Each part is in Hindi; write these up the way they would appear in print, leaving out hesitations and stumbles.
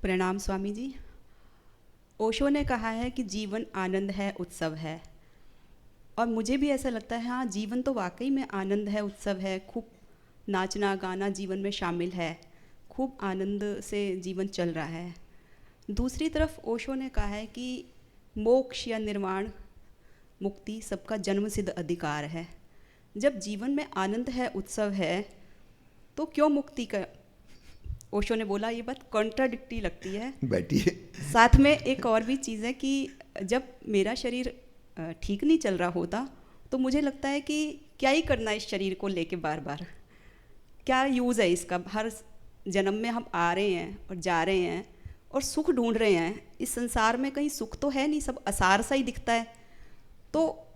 प्रणाम स्वामी जी। ओशो ने कहा है कि जीवन आनंद है, उत्सव है। और मुझे भी ऐसा लगता है, हाँ, जीवन तो वाकई में आनंद है, उत्सव है। खूब नाचना गाना जीवन में शामिल है। खूब आनंद से जीवन चल रहा है। दूसरी तरफ ओशो ने कहा है कि मोक्ष या निर्वाण, मुक्ति सबका जन्मसिद्ध अधिकार है। जब जीवन में आनंद है, उत्सव है, तो क्यों मुक्ति का? ओशो ने बोला, ये बात कॉन्ट्राडिक्टी लगती है। बैठिए। साथ में एक और भी चीज़ है कि जब मेरा शरीर ठीक नहीं चल रहा होता, तो मुझे लगता है कि क्या ही करना है इस शरीर को लेके बार बार। क्या यूज़ है इसका? हर जन्म में हम आ रहे हैं और जा रहे हैं और सुख ढूंढ रहे हैं। इस संसार में कहीं सुख तो है नहीं, सब असार सा ही दिखता है। तो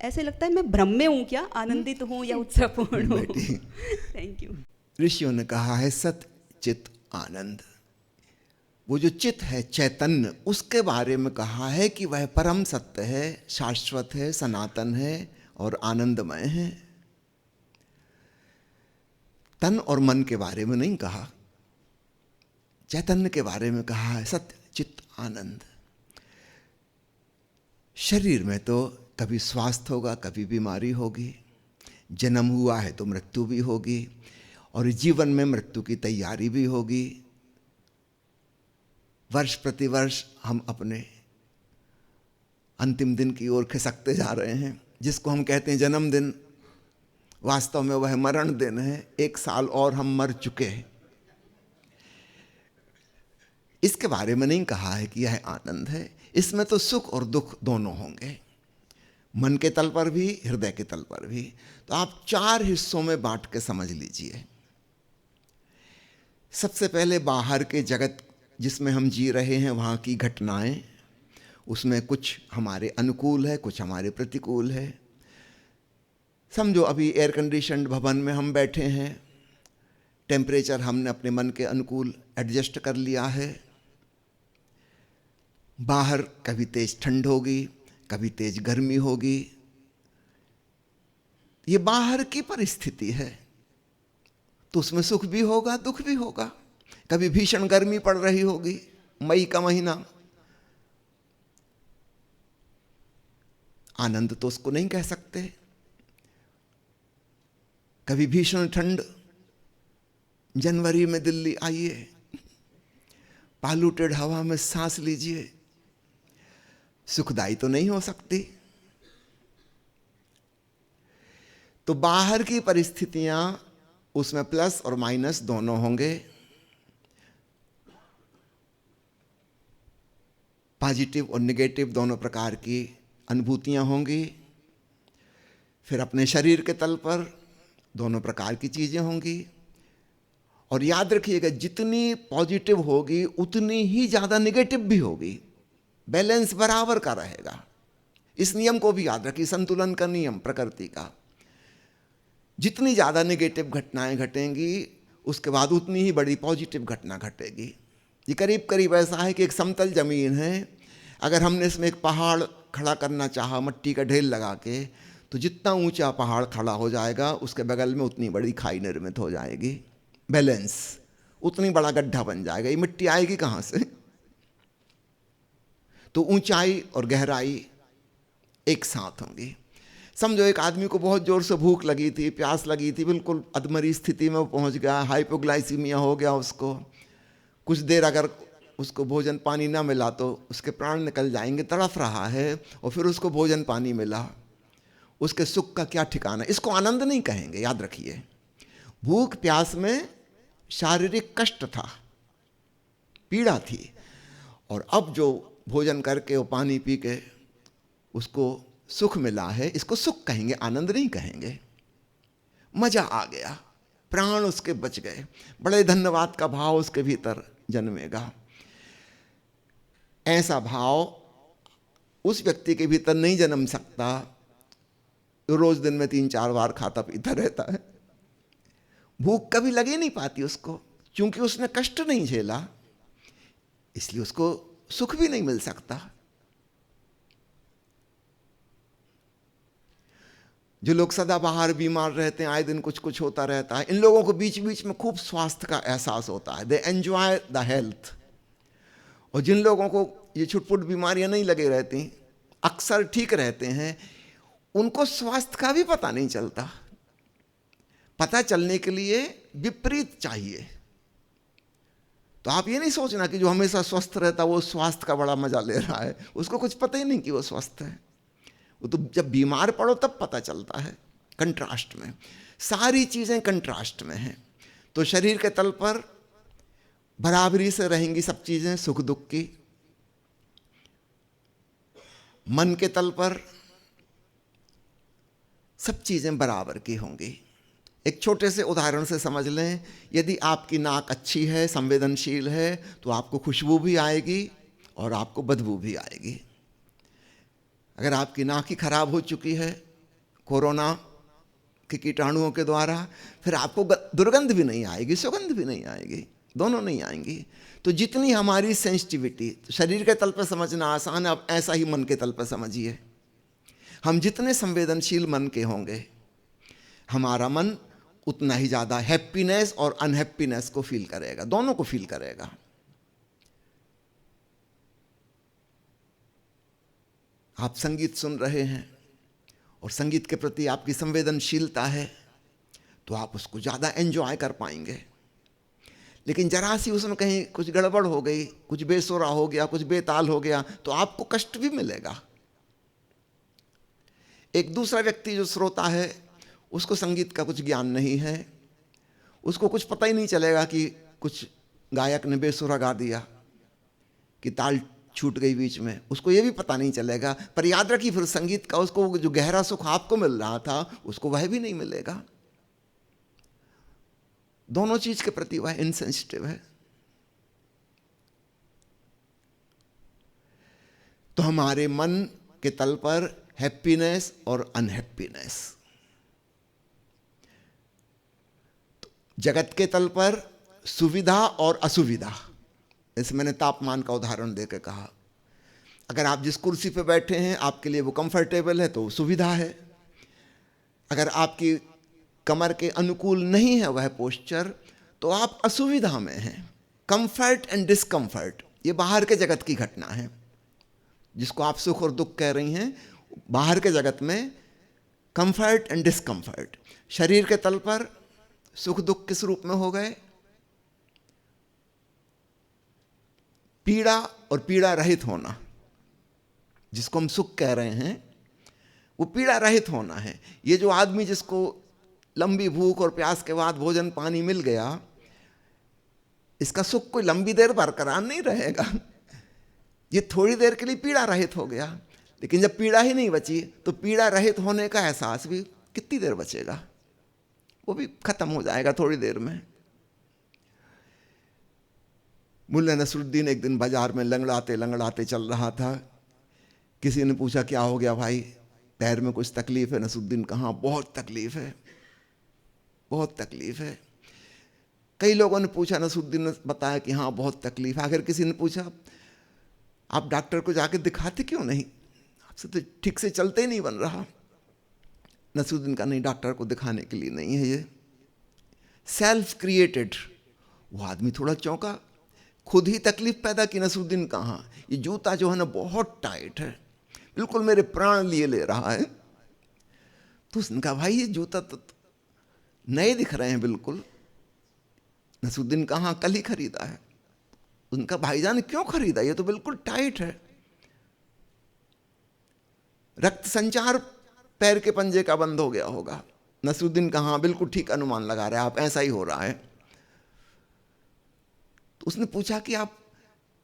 ऐसे लगता है मैं भ्रम में हूँ क्या, आनंदित हूँ या उत्साहपूर्ण हूँ। बैठिए। Thank you. ऋषियों ने कहा है सत चित आनंद। वो जो चित है, चैतन्य, उसके बारे में कहा है कि वह परम सत्य है, शाश्वत है, सनातन है और आनंदमय है। तन और मन के बारे में नहीं कहा, चैतन्य के बारे में कहा है, सत्य चित आनंद। शरीर में तो कभी स्वास्थ्य होगा, कभी बीमारी होगी, जन्म हुआ है तो मृत्यु भी होगी, और जीवन में मृत्यु की तैयारी भी होगी। वर्ष प्रतिवर्ष हम अपने अंतिम दिन की ओर खिसकते जा रहे हैं, जिसको हम कहते हैं जन्मदिन। वास्तव में वह मरण दिन है। 1 साल और हम मर चुके हैं। इसके बारे में नहीं कहा है कि यह आनंद है। इसमें तो सुख और दुख दोनों होंगे, मन के तल पर भी, हृदय के तल पर भी। तो आप 4 हिस्सों में बांट के समझ लीजिए। सबसे पहले बाहर के जगत जिसमें हम जी रहे हैं, वहाँ की घटनाएं, उसमें कुछ हमारे अनुकूल है, कुछ हमारे प्रतिकूल है। समझो अभी एयर कंडीशनड भवन में हम बैठे हैं, टेम्परेचर हमने अपने मन के अनुकूल एडजस्ट कर लिया है। बाहर कभी तेज ठंड होगी, कभी तेज गर्मी होगी। ये बाहर की परिस्थिति है, तो उसमें सुख भी होगा, दुख भी होगा। कभी भीषण गर्मी पड़ रही होगी, मई का महीना, आनंद तो उसको नहीं कह सकते। कभी भीषण ठंड, जनवरी में दिल्ली आइए, पॉल्यूटेड हवा में सांस लीजिए, सुखदाई तो नहीं हो सकती। तो बाहर की परिस्थितियां, उसमें प्लस और माइनस दोनों होंगे। पॉजिटिव और नेगेटिव दोनों प्रकार की अनुभूतियां होंगी। फिर अपने शरीर के तल पर दोनों प्रकार की चीजें होंगी। और याद रखिएगा, जितनी पॉजिटिव होगी उतनी ही ज्यादा नेगेटिव भी होगी। बैलेंस बराबर का रहेगा। इस नियम को भी याद रखिए, संतुलन का नियम प्रकृति का। जितनी ज्यादा नेगेटिव घटनाएं घटेंगी, उसके बाद उतनी ही बड़ी पॉजिटिव घटना घटेगी। ये करीब करीब ऐसा है कि एक समतल जमीन है, अगर हमने इसमें एक पहाड़ खड़ा करना चाहा मट्टी का ढेर लगा के, तो जितना ऊंचा पहाड़ खड़ा हो जाएगा, उसके बगल में उतनी बड़ी खाई निर्मित हो जाएगी। बैलेंस, उतनी बड़ा गड्ढा बन जाएगा। ये मिट्टी आएगी कहाँ से? तो ऊंचाई और गहराई एक साथ होंगी। समझो एक आदमी को बहुत जोर से भूख लगी थी, प्यास लगी थी, बिल्कुल अधमरी स्थिति में वो पहुंच गया, हाइपोग्लाइसीमिया हो गया उसको। कुछ देर अगर उसको भोजन पानी ना मिला तो उसके प्राण निकल जाएंगे। तड़फ रहा है और फिर उसको भोजन पानी मिला, उसके सुख का क्या ठिकाना? इसको आनंद नहीं कहेंगे, याद रखिए। भूख प्यास में शारीरिक कष्ट था, पीड़ा थी, और अब जो भोजन करके और पानी पी के उसको सुख मिला है, इसको सुख कहेंगे, आनंद नहीं कहेंगे। मजा आ गया, प्राण उसके बच गए, बड़े धन्यवाद का भाव उसके भीतर जन्मेगा। ऐसा भाव उस व्यक्ति के भीतर नहीं जन्म सकता जो रोज दिन में 3-4 बार खाता पीता रहता है। भूख कभी लगी नहीं पाती उसको, क्योंकि उसने कष्ट नहीं झेला, इसलिए उसको सुख भी नहीं मिल सकता। जो लोग सदा बाहर बीमार रहते हैं, आए दिन कुछ कुछ होता रहता है, इन लोगों को बीच बीच में खूब स्वास्थ्य का एहसास होता है। दे एंजॉय द हेल्थ, और जिन लोगों को ये छुटपुट बीमारियां नहीं लगे रहती, अक्सर ठीक रहते हैं, उनको स्वास्थ्य का भी पता नहीं चलता। पता चलने के लिए विपरीत चाहिए। तो आप ये नहीं सोचना कि जो हमेशा स्वस्थ रहता वो स्वास्थ्य का बड़ा मजा ले रहा है, उसको कुछ पता ही नहीं कि वो स्वस्थ है। वो तो जब बीमार पड़ो तब पता चलता है। कंट्रास्ट में सारी चीजें कंट्रास्ट में हैं। तो शरीर के तल पर बराबरी से रहेंगी सब चीजें सुख दुख की। मन के तल पर सब चीजें बराबर की होंगी। एक छोटे से उदाहरण से समझ लें, यदि आपकी नाक अच्छी है, संवेदनशील है, तो आपको खुशबू भी आएगी और आपको बदबू भी आएगी। अगर आपकी नाक ही खराब हो चुकी है कोरोना के कीटाणुओं के द्वारा, फिर आपको दुर्गंध भी नहीं आएगी, सुगंध भी नहीं आएगी, दोनों नहीं आएंगी। तो जितनी हमारी सेंसिटिविटी, तो शरीर के तल पर समझना आसान है, अब ऐसा ही मन के तल पर समझिए। हम जितने संवेदनशील मन के होंगे, हमारा मन उतना ही ज़्यादा हैप्पीनेस और अनहैप्पीनेस को फील करेगा, दोनों को फील करेगा। आप संगीत सुन रहे हैं और संगीत के प्रति आपकी संवेदनशीलता है, तो आप उसको ज़्यादा एंजॉय कर पाएंगे। लेकिन जरा सी उसमें कहीं कुछ गड़बड़ हो गई, कुछ बेसुरा हो गया, कुछ बेताल हो गया, तो आपको कष्ट भी मिलेगा। एक दूसरा व्यक्ति जो श्रोता है, उसको संगीत का कुछ ज्ञान नहीं है, उसको कुछ पता ही नहीं चलेगा कि कुछ गायक ने बेसुरा गा दिया, कि ताल छूट गई बीच में, उसको ये भी पता नहीं चलेगा। पर याद रखिए, फिर संगीत का उसको जो गहरा सुख आपको मिल रहा था, उसको वह भी नहीं मिलेगा। दोनों चीज के प्रति वह इनसेंसिटिव है। तो हमारे मन के तल पर हैप्पीनेस और अनहैप्पीनेस, जगत के तल पर सुविधा और असुविधा। जैसे मैंने तापमान का उदाहरण देकर कहा, अगर आप जिस कुर्सी पर बैठे हैं आपके लिए वो कंफर्टेबल है तो सुविधा है। अगर आपकी कमर के अनुकूल नहीं है वह पोस्चर, तो आप असुविधा में हैं। कंफर्ट एंड डिस्कंफर्ट, ये बाहर के जगत की घटना है। जिसको आप सुख और दुख कह रही हैं, बाहर के जगत में कंफर्ट एंड डिस्कंफर्ट। शरीर के तल पर सुख दुख किस रूप में हो गए? पीड़ा और पीड़ा रहित होना। जिसको हम सुख कह रहे हैं वो पीड़ा रहित होना है। ये जो आदमी जिसको लंबी भूख और प्यास के बाद भोजन पानी मिल गया, इसका सुख कोई लंबी देर बरकरार नहीं रहेगा। ये थोड़ी देर के लिए पीड़ा रहित हो गया, लेकिन जब पीड़ा ही नहीं बची तो पीड़ा रहित होने का एहसास भी कितनी देर बचेगा? वो भी खत्म हो जाएगा थोड़ी देर में। मुल्ला नसरुद्दीन एक दिन बाजार में लंगड़ाते लंगड़ाते चल रहा था। किसी ने पूछा, क्या हो गया भाई, पैर में कुछ तकलीफ है? नसरुद्दीन कहा, बहुत तकलीफ है, बहुत तकलीफ है। कई लोगों ने पूछा, नसरुद्दीन ने बताया कि हाँ बहुत तकलीफ है। आखिर किसी ने पूछा, आप डॉक्टर को जाके दिखाते क्यों नहीं, आपसे तो ठीक से चलते ही नहीं बन रहा। नसरुद्दीन का नहीं, डॉक्टर को दिखाने के लिए नहीं है, ये सेल्फ क्रिएटेड। वो आदमी थोड़ा चौंका, खुद ही तकलीफ पैदा की। नसरुद्दीन कहाँ, ये जूता जो है ना बहुत टाइट है, बिल्कुल मेरे प्राण लिए ले रहा है। तो उसने कहा, भाई ये जूता तो नए दिख रहे हैं बिल्कुल। नसरुद्दीन कहाँ, कल ही खरीदा है। उनका, भाईजान क्यों खरीदा, ये तो बिल्कुल टाइट है। रक्त संचार पैर के पंजे का बंद हो गया होगा। नसरुद्दीन कहाँ, बिल्कुल ठीक अनुमान लगा रहे हैं आप, ऐसा ही हो रहा है। तो उसने पूछा कि आप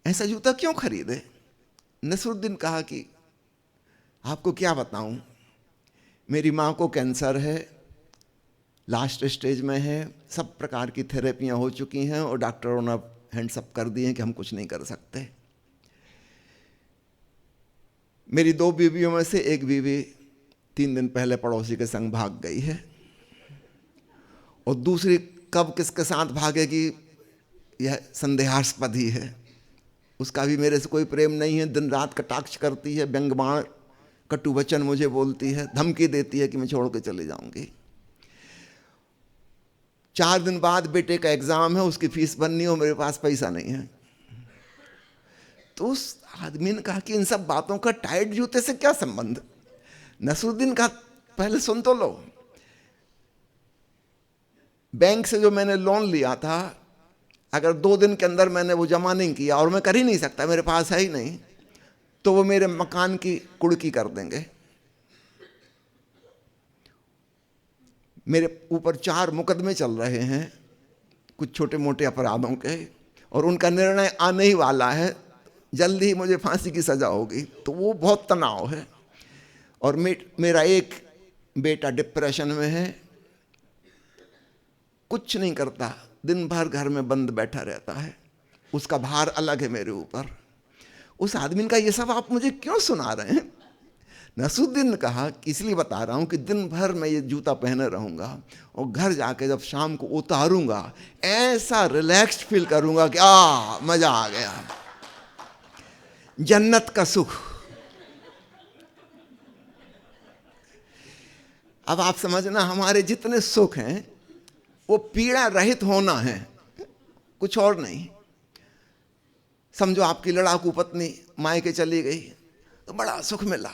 ऐसा जूता क्यों खरीदे? नसरुद्दीन कहा कि आपको क्या बताऊं, मेरी माँ को कैंसर है, लास्ट स्टेज में है, सब प्रकार की थेरेपियां हो चुकी हैं और डॉक्टरों ने हैंड्स अप कर दिए हैं कि हम कुछ नहीं कर सकते। मेरी 2 बीवियों में से एक बीवी 3 दिन पहले पड़ोसी के संग भाग गई है, और दूसरी कब किसके साथ भागेगी यह संदेहास्पद ही है। उसका भी मेरे से कोई प्रेम नहीं है, दिन रात कटाक्ष करती है, व्यंग्यबाण कटु वचन मुझे बोलती है, धमकी देती है कि मैं छोड़ के चले जाऊंगी। 4 दिन बाद बेटे का एग्जाम है, उसकी फीस भरनी हो, मेरे पास पैसा नहीं है। तो उस आदमी ने कहा कि इन सब बातों का टाइट जूते से क्या संबंध। नसरुद्दीन कहा पहले सुन तो लो, बैंक से जो मैंने लोन लिया था, अगर 2 दिन के अंदर मैंने वो जमा नहीं किया, और मैं कर ही नहीं सकता, मेरे पास है ही नहीं, तो वो मेरे मकान की कुड़की कर देंगे। मेरे ऊपर 4 मुकदमे चल रहे हैं कुछ छोटे मोटे अपराधों के, और उनका निर्णय आने ही वाला है, जल्दी ही मुझे फांसी की सजा होगी। तो वो बहुत तनाव है। और मेरा एक बेटा डिप्रेशन में है, कुछ नहीं करता, दिन भर घर में बंद बैठा रहता है, उसका भार अलग है मेरे ऊपर। उस आदमी ने कहा ये सब आप मुझे क्यों सुना रहे हैं। नसरुद्दीन ने कहा कि इसलिए बता रहा हूं कि दिन भर मैं ये जूता पहने रहूंगा, और घर जाके जब शाम को उतारूंगा ऐसा रिलैक्स्ड फील करूंगा कि मजा आ गया, जन्नत का सुख। अब आप समझना, हमारे जितने सुख हैं वो पीड़ा रहित होना है, कुछ और नहीं। समझो आपकी लड़ाकू पत्नी मायके चली गई तो बड़ा सुख मिला,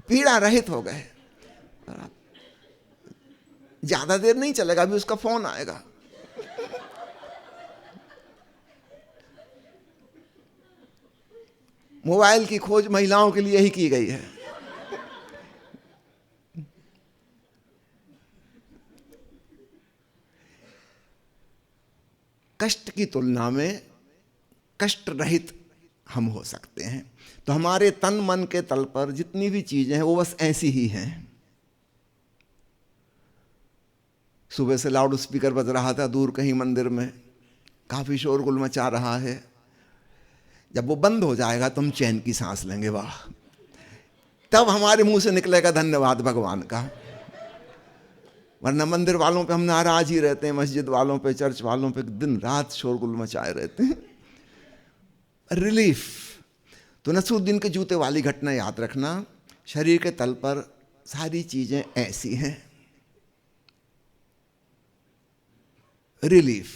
पीड़ा रहित हो गए। ज्यादा देर नहीं चलेगा, अभी उसका फोन आएगा। मोबाइल की खोज महिलाओं के लिए ही की गई है। कष्ट की तुलना में कष्ट रहित हम हो सकते हैं। तो हमारे तन मन के तल पर जितनी भी चीजें हैं वो बस ऐसी ही हैं। सुबह से लाउड स्पीकर बज रहा था दूर कहीं मंदिर में, काफी शोरगुल मचा रहा है। जब वो बंद हो जाएगा तो हम चैन की सांस लेंगे, वाह, तब हमारे मुंह से निकलेगा धन्यवाद भगवान का। वरना मंदिर वालों पे हम नाराज ही रहते हैं, मस्जिद वालों पे, चर्च वालों पे दिन रात शोरगुल मचाए रहते हैं। रिलीफ। तो नसरुद्दीन के जूते वाली घटना याद रखना, शरीर के तल पर सारी चीजें ऐसी हैं। रिलीफ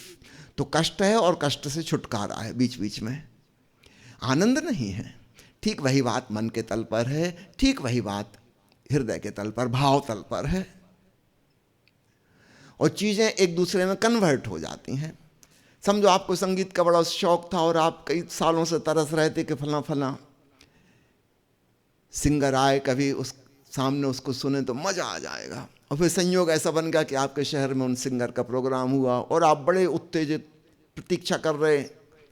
तो कष्ट है, और कष्ट से छुटकारा है, बीच बीच में आनंद नहीं है। ठीक वही बात मन के तल पर है, ठीक वही बात हृदय के तल पर, भाव तल पर है, और चीजें एक दूसरे में कन्वर्ट हो जाती हैं। समझो आपको संगीत का बड़ा शौक था और आप कई सालों से तरस रहे थे कि फला फला सिंगर आए, कभी उस सामने उसको सुने तो मजा आ जाएगा। और फिर संयोग ऐसा बन गया कि आपके शहर में उन सिंगर का प्रोग्राम हुआ, और आप बड़े उत्तेजित प्रतीक्षा कर रहे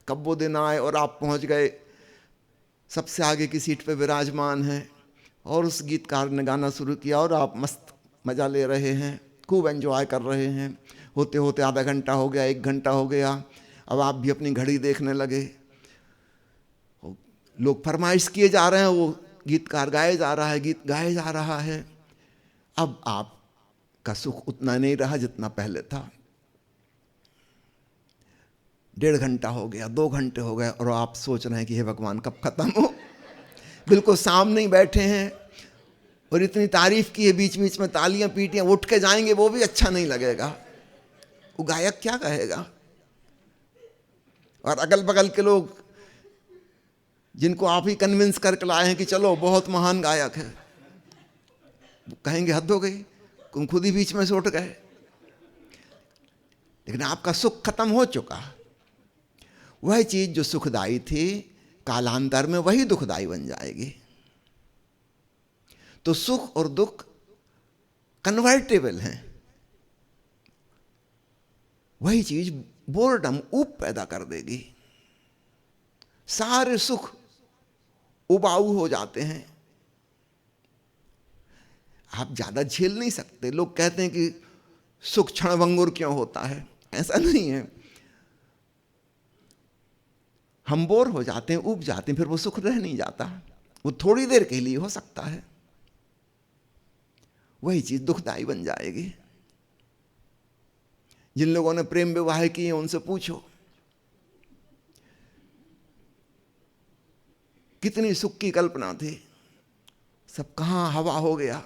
कब वो दिन आए, और आप पहुंच गए, सबसे आगे की सीट पे विराजमान हैं, और उस गीतकार ने गाना शुरू किया, और आप मस्त मजा ले रहे हैं, खूब एंजॉय कर रहे हैं। होते होते आधा घंटा हो गया, 1 घंटा हो गया, अब आप भी अपनी घड़ी देखने लगे। लोग फरमाइश किए जा रहे हैं, वो गीतकार गाए जा रहा है, गीत गाए जा रहा है। अब आपका सुख उतना नहीं रहा जितना पहले था। 1.5 घंटा हो गया, 2 घंटे हो गए, और आप सोच रहे हैं कि हे भगवान कब खत्म हो। बिल्कुल सामने ही बैठे हैं, और इतनी तारीफ की है, बीच बीच में तालियां पीटियां, उठ के जाएंगे वो भी अच्छा नहीं लगेगा, वो गायक क्या कहेगा। और अगल बगल के लोग जिनको आप ही कन्विंस करके लाए हैं कि चलो बहुत महान गायक है, वो कहेंगे हद हो गई, तुम खुद ही बीच में से उठ गए। लेकिन आपका सुख खत्म हो चुका। वह चीज जो सुखदाई थी कालांतर में वही दुखदाई बन जाएगी। तो सुख और दुख कन्वर्टेबल हैं। वही चीज बोर्डम, ऊब पैदा कर देगी। सारे सुख उबाऊ हो जाते हैं, आप ज्यादा झेल नहीं सकते। लोग कहते हैं कि सुख क्षणभंगुर क्यों होता है, ऐसा नहीं है। हम बोर हो जाते हैं, ऊब जाते हैं, फिर वो सुख रह नहीं जाता, वो थोड़ी देर के लिए हो सकता है। वही चीज दुखदाई बन जाएगी। जिन लोगों ने प्रेम विवाह किए उनसे पूछो कितनी सुख की कल्पना थी, सब कहां हवा हो गया।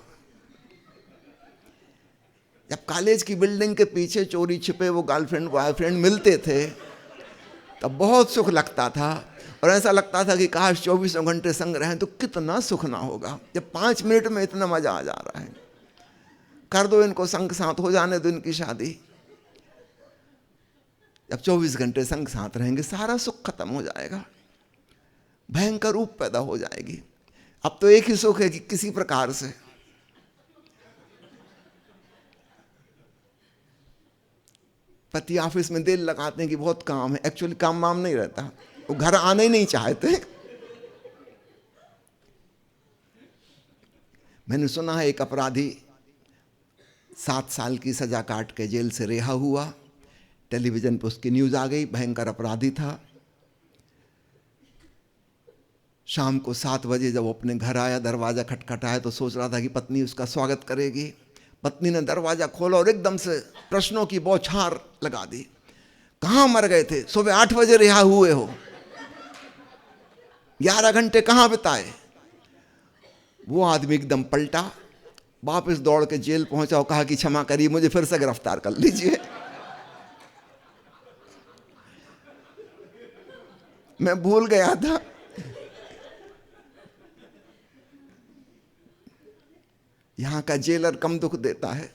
जब कॉलेज की बिल्डिंग के पीछे चोरी छिपे वो गर्लफ्रेंड बॉयफ्रेंड मिलते थे तब बहुत सुख लगता था, और ऐसा लगता था कि काश 24 घंटे संग रहें तो कितना सुख ना होगा, जब 5 मिनट में इतना मजा आ जा रहा है। कर दो इनको संग साथ, हो जाने दो इनकी शादी। जब 24 घंटे संग साथ रहेंगे सारा सुख खत्म हो जाएगा, भयंकर रूप पैदा हो जाएगी। अब तो एक ही सुख है कि किसी प्रकार से पति ऑफिस में देर लगाते हैं कि बहुत काम है, एक्चुअली काम वाम नहीं रहता, वो घर आने ही नहीं चाहते। मैंने सुना है एक अपराधी 7 साल की सजा काट के जेल से रिहा हुआ, टेलीविजन पर उसकी न्यूज आ गई, भयंकर अपराधी था। शाम को 7 बजे जब वो अपने घर आया, दरवाजा खटखटाया तो सोच रहा था कि पत्नी उसका स्वागत करेगी। पत्नी ने दरवाजा खोला और एकदम से प्रश्नों की बौछार लगा दी। कहाँ मर गए थे? सुबह 8 बजे रिहा हुए हो, 11 घंटे कहाँ बिताए? वो आदमी एकदम पलटा, वापस दौड़ के जेल पहुंचा और कहा कि क्षमा करिए, मुझे फिर से गिरफ्तार कर लीजिए। मैं भूल गया था। यहां का जेलर कम दुख देता है,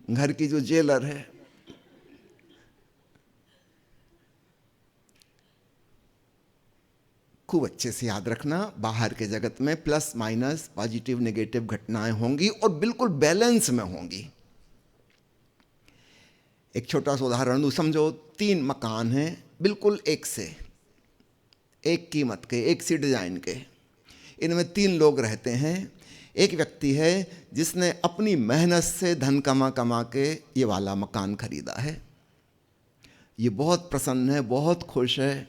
घर की जो जेलर है। खूब अच्छे से याद रखना, बाहर के जगत में प्लस माइनस, पॉजिटिव नेगेटिव घटनाएं होंगी और बिल्कुल बैलेंस में होंगी। एक छोटा सा उदाहरण दूं, समझो 3 मकान हैं, बिल्कुल एक से, एक कीमत के, एक सी डिजाइन के। इनमें 3 लोग रहते हैं। एक व्यक्ति है जिसने अपनी मेहनत से धन कमा कमा के ये वाला मकान खरीदा है। ये बहुत प्रसन्न है, बहुत खुश है,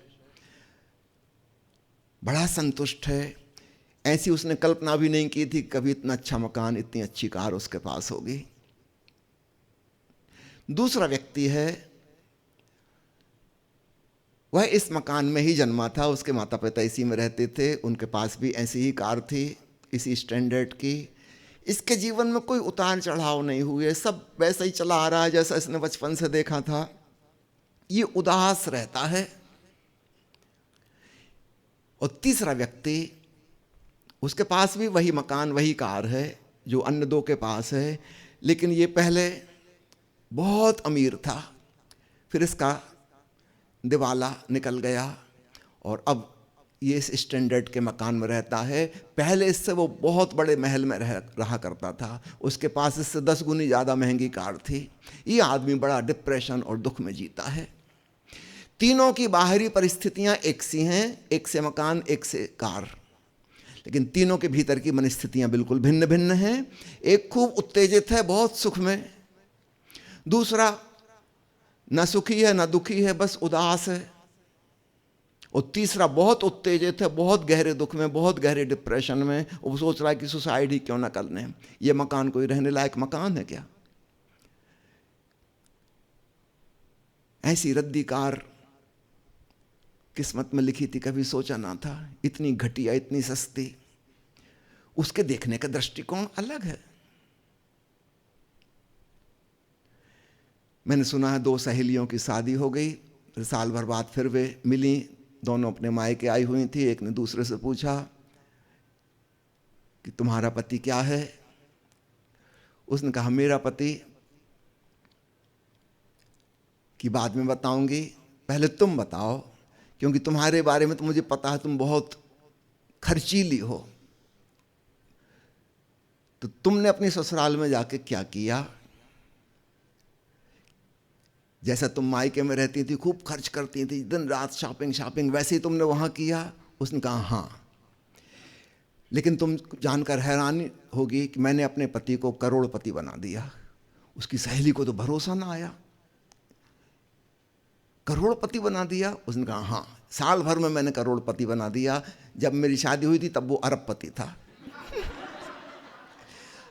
बड़ा संतुष्ट है। ऐसी उसने कल्पना भी नहीं की थी कभी इतना अच्छा मकान, इतनी अच्छी कार उसके पास होगी। दूसरा व्यक्ति है, वह इस मकान में ही जन्मा था, उसके माता पिता इसी में रहते थे, उनके पास भी ऐसी ही कार थी, इसी स्टैंडर्ड की। इसके जीवन में कोई उतार चढ़ाव नहीं हुए, सब वैसा ही चला आ रहा है जैसा इसने बचपन से देखा था। ये उदास रहता है। और तीसरा व्यक्ति, उसके पास भी वही मकान, वही कार है जो अन्य 2 के पास है, लेकिन ये पहले बहुत अमीर था, फिर इसका दिवाला निकल गया और अब ये इस स्टैंडर्ड के मकान में रहता है। पहले इससे वो बहुत बड़े महल में रहा करता था, उसके पास इससे 10 गुनी ज़्यादा महंगी कार थी। ये आदमी बड़ा डिप्रेशन और दुख में जीता है। तीनों की बाहरी परिस्थितियां एक सी हैं, एक से मकान, एक से कार, लेकिन तीनों के भीतर की मनस्थितियां बिल्कुल भिन्न भिन्न हैं। एक खूब उत्तेजित है, बहुत सुख में, दूसरा न सुखी है न दुखी है, बस उदास है, और तीसरा बहुत उत्तेजित है, बहुत गहरे दुख में, बहुत गहरे डिप्रेशन में। वो सोच रहा है कि सुसाइड ही क्यों ना कर लें, ये मकान कोई रहने लायक मकान है क्या? ऐसी रद्दी कार किस्मत में लिखी थी, कभी सोचा ना था, इतनी घटिया, इतनी सस्ती। उसके देखने का दृष्टिकोण अलग है। मैंने सुना है 2 सहेलियों की शादी हो गई, फिर साल भर बाद फिर वे मिली, दोनों अपने मायके आई हुई थी। एक ने दूसरे से पूछा कि तुम्हारा पति क्या है? उसने कहा मेरा पति की बाद में बताऊंगी, पहले तुम बताओ, क्योंकि तुम्हारे बारे में तो मुझे पता है तुम बहुत खर्चीली हो। तो तुमने अपनी ससुराल में जाके क्या किया? जैसा तुम मायके में रहती थी, खूब खर्च करती थी, दिन रात शॉपिंग, वैसे ही तुमने वहां किया? उसने कहा हाँ। लेकिन तुम जानकर हैरानी होगी कि मैंने अपने पति को करोड़पति बना दिया। उसकी सहेली को तो भरोसा ना आया, करोड़पति बना दिया? उसने कहा हाँ, साल भर में मैंने करोड़पति बना दिया। जब मेरी शादी हुई थी तब वो अरबपति था।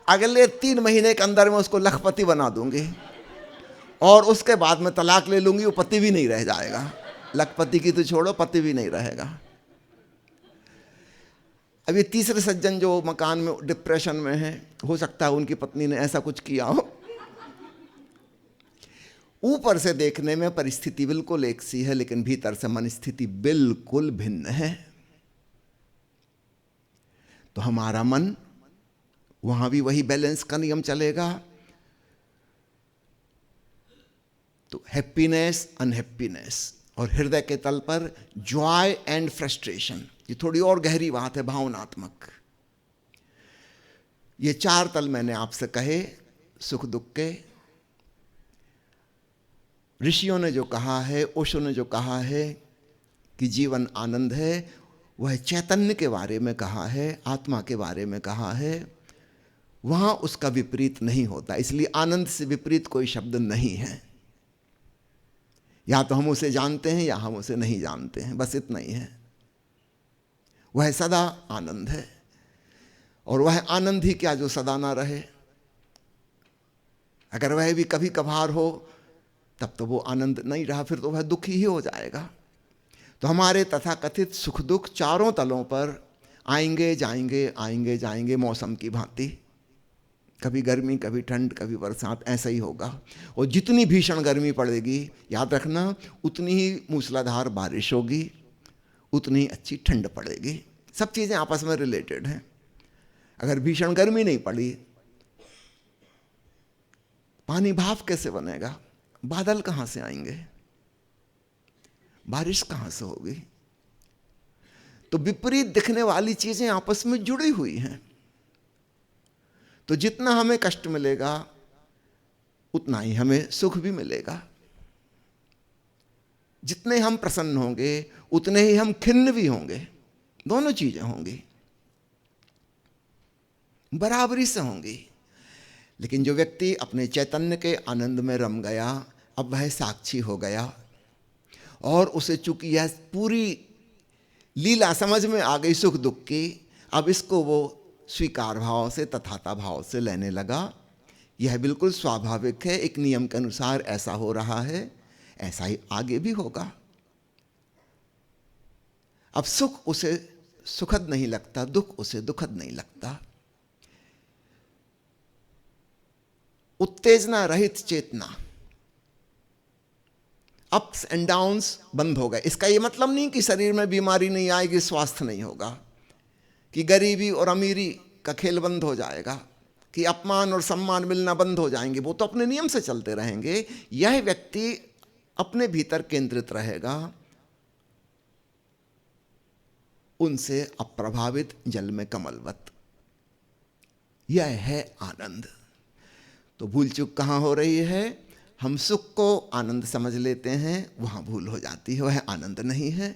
अगले 3 महीने के अंदर मैं उसको लखपति बना दूंगी, और उसके बाद में तलाक ले लूंगी, वो पति भी नहीं रह जाएगा। लखपति की तो छोड़ो, पति भी नहीं रहेगा। अब ये तीसरे सज्जन जो मकान में डिप्रेशन में है, हो सकता है उनकी पत्नी ने ऐसा कुछ किया हो। ऊपर से देखने में परिस्थिति बिल्कुल एक सी है, लेकिन भीतर से मन स्थिति बिल्कुल भिन्न है। तो हमारा मन, वहां भी वही बैलेंस का नियम चलेगा। तो हैप्पीनेस, अनहैप्पीनेस, और हृदय के तल पर जॉय एंड फ्रस्ट्रेशन, ये थोड़ी और गहरी बात है, भावनात्मक। ये 4 तल मैंने आपसे कहे सुख दुख के। ऋषियों ने जो कहा है, ओशो ने जो कहा है कि जीवन आनंद है, वह चैतन्य के बारे में कहा है, आत्मा के बारे में कहा है। वहां उसका विपरीत नहीं होता, इसलिए आनंद से विपरीत कोई शब्द नहीं है। या तो हम उसे जानते हैं या हम उसे नहीं जानते हैं, बस इतना ही है। वह सदा आनंद है, और वह आनंद ही क्या जो सदा ना रहे। अगर वह भी कभी कभार हो तब तो वो आनंद नहीं रहा, फिर तो वह दुखी ही हो जाएगा। तो हमारे तथाकथित सुख दुख चारों तलों पर आएंगे जाएंगे, आएंगे जाएंगे, मौसम की भांति। कभी गर्मी, कभी ठंड, कभी बरसात, ऐसा ही होगा। और जितनी भीषण गर्मी पड़ेगी, याद रखना, उतनी ही मूसलाधार बारिश होगी, उतनी ही अच्छी ठंड पड़ेगी। सब चीज़ें आपस में रिलेटेड हैं। अगर भीषण गर्मी नहीं पड़ी, पानी भाप कैसे बनेगा? बादल कहाँ से आएंगे? बारिश कहाँ से होगी? तो विपरीत दिखने वाली चीजें आपस में जुड़ी हुई हैं। तो जितना हमें कष्ट मिलेगा उतना ही हमें सुख भी मिलेगा। जितने हम प्रसन्न होंगे उतने ही हम खिन्न भी होंगे। दोनों चीजें होंगी, बराबरी से होंगी। लेकिन जो व्यक्ति अपने चैतन्य के आनंद में रम गया, अब वह साक्षी हो गया, और उसे चूंकि यह पूरी लीला समझ में आ गई सुख दुख की, अब इसको वो स्वीकार भाव से, तथाता भाव से लेने लगा। यह बिल्कुल स्वाभाविक है, एक नियम के अनुसार ऐसा हो रहा है, ऐसा ही आगे भी होगा। अब सुख उसे सुखद नहीं लगता, दुख उसे दुखद नहीं लगता। उत्तेजना रहित चेतना, अप्स एंड डाउन्स बंद हो गए। इसका यह मतलब नहीं कि शरीर में बीमारी नहीं आएगी, स्वास्थ्य नहीं होगा, कि गरीबी और अमीरी का खेल बंद हो जाएगा, कि अपमान और सम्मान मिलना बंद हो जाएंगे। वो तो अपने नियम से चलते रहेंगे। यह व्यक्ति अपने भीतर केंद्रित रहेगा, उनसे अप्रभावित, जल में कमलवत। यह है आनंद। तो भूल चूक कहाँ हो रही है? हम सुख को आनंद समझ लेते हैं, वहां भूल हो जाती है। वह आनंद नहीं है।